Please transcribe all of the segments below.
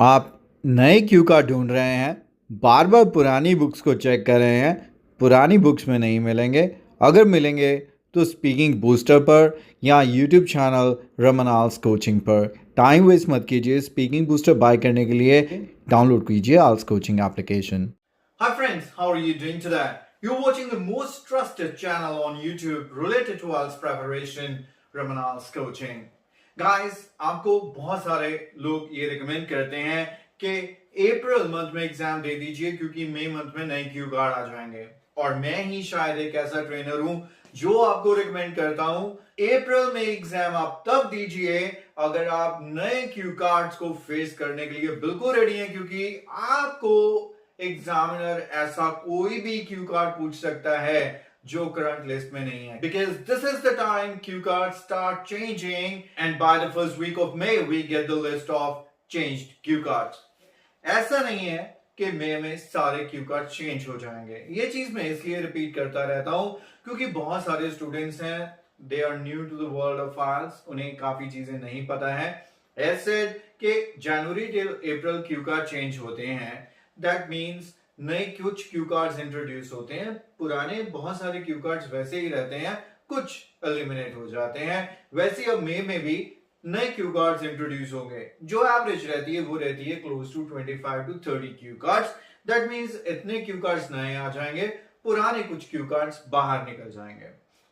आप नए Q card ढूंढ रहे हैं, बार बार पुरानी बुक्स को चेक कर रहे हैं, पुरानी बुक्स में नहीं मिलेंगे। अगर मिलेंगे तो स्पीकिंग बूस्टर पर या यूट्यूब चैनल रमन कोचिंग पर। टाइम वेस्ट मत कीजिए, स्पीकिंग बूस्टर बाय करने के लिए डाउनलोड कीजिए आल्स coaching application. Hi friends, how are you doing today? You're watching the most trusted channel on YouTube related to IELTS preparation, Raman's Coaching. Guys, आपको बहुत सारे लोग ये रिकमेंड करते हैं कि अप्रैल मंथ में एग्जाम दे दीजिए क्योंकि मई मंथ में नए क्यू कार्ड आ जाएंगे। और मैं ही शायद एक ऐसा ट्रेनर हूं जो आपको रिकमेंड करता हूं अप्रैल में एग्जाम आप तब दीजिए अगर आप नए क्यू कार्ड्स को फेस करने के लिए बिल्कुल रेडी हैं, क्योंकि आपको एग्जामिनर ऐसा कोई भी क्यू कार्ड पूछ सकता है जो करंट लिस्ट में नहीं है, because this is the time cue card start changing and by the first week of May we get the list of changed cue cards. ऐसा नहीं है कि मई में सारे क्यू कार्ड चेंज हो जाएंगे। ये चीज मैं इसलिए रिपीट करता रहता हूं क्योंकि बहुत सारे स्टूडेंट्स हैं, they are new to the world of IELTS, उन्हें काफी चीजें नहीं पता है। ऐसे कि January till April cue card change होते हैं, दैट मीन्स नए कुछ क्यू कार्ड्स इंट्रोड्यूस होते हैं, पुराने बहुत सारे क्यू कार्ड्स वैसे ही रहते हैं, कुछ एलिमिनेट हो जाते हैं। वैसे अब मई में भी नए क्यू कार्ड्स इंट्रोड्यूस होंगे, जो एवरेज रहती है वो रहती है close to 25 to 30 cue cards. That means इतने क्यू कार्ड्स नए आ जाएंगे, पुराने कुछ क्यू कार्ड्स बाहर निकल जाएंगे।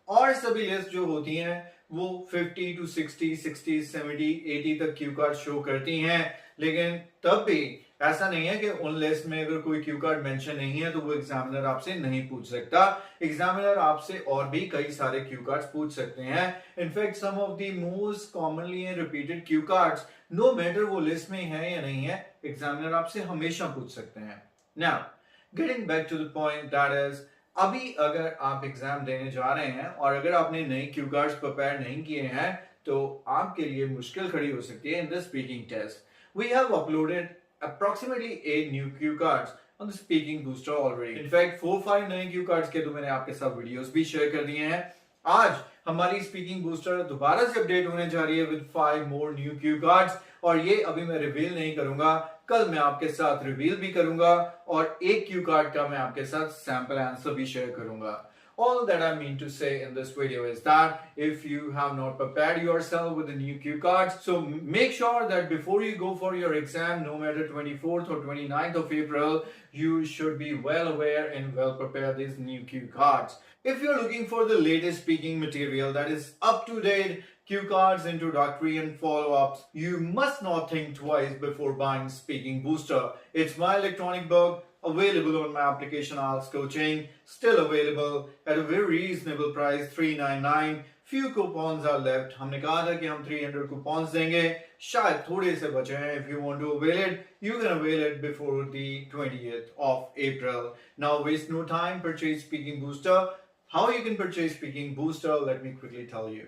और सभी लिस्ट जो होती हैं वो 50 to 60, 60, 70, 80 तक क्यू कार्ड शो करती हैं, लेकिन तब भी ऐसा नहीं है कि उन लिस्ट में अगर कोई क्यू कार्ड मेंशन नहीं है तो वो एग्जामिनर आपसे नहीं पूछ सकता। एग्जामिनर आपसे और भी कई सारे क्यू कार्ड्स पूछ सकते हैं। In fact some of the most commonly repeated cue cards, no matter वो लिस्ट में है या नहीं है, एग्जामिनर आपसे हमेशा पूछ सकते हैं। Now getting back to the point, that is अभी अगर आप एग्जाम देने जा रहे हैं और अगर आपने नए क्यू कार्ड्स प्रिपेयर नहीं किए हैं तो आपके लिए मुश्किल खड़ी हो सकती है in the speaking test. We have uploaded approximately 8 new cue cards on the speaking booster already. In fact, 4-5 नए cue cards के तो मैंने आपके साथ वीडियोस भी शेयर कर दिए हैं। आज हमारी स्पीकिंग बूस्टर दोबारा से अपडेट होने जा रही है with 5 more new cue cards, और ये अभी मैं रिवील नहीं करूंगा, कल मैं आपके साथ रिवील भी करूंगा और एक क्यू कार्ड का मैं आपके साथ सैंपल आंसर भी शेयर करूंगा। All that I mean to say in this video is that if you have not prepared yourself with the new cue cards, so make sure that before you go for your exam, no matter 24th or 29th of April, you should be well aware and well prepared these new cue cards. If you're looking for the latest speaking material that is up to date, cue cards, introductory and follow-ups, you must not think twice before buying Speaking Booster. It's my electronic book, available on my application IELTS Coaching, still available at a very reasonable price, $399. Few coupons are left. हमने कहा था कि हम 300 coupons देंगे, शायद थोड़े से बचे हैं। If you want to avail it, you can avail it before the 20th of April. Now waste no time, purchase Speaking Booster. How you can purchase Speaking Booster, let me quickly tell you.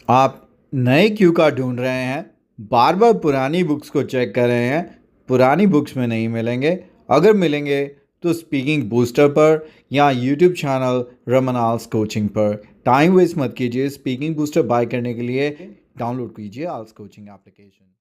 आप नए Q card ढूंढ रहे हैं, बार बार पुरानी books को check कर रहे हैं, पुरानी बुक्स में नहीं मिलेंगे। अगर मिलेंगे तो स्पीकिंग बूस्टर पर या यूट्यूब चैनल रमन कोचिंग पर। टाइम वेस्ट मत कीजिए, स्पीकिंग बूस्टर बाय करने के लिए डाउनलोड कीजिए आल्स कोचिंग एप्लीकेशन।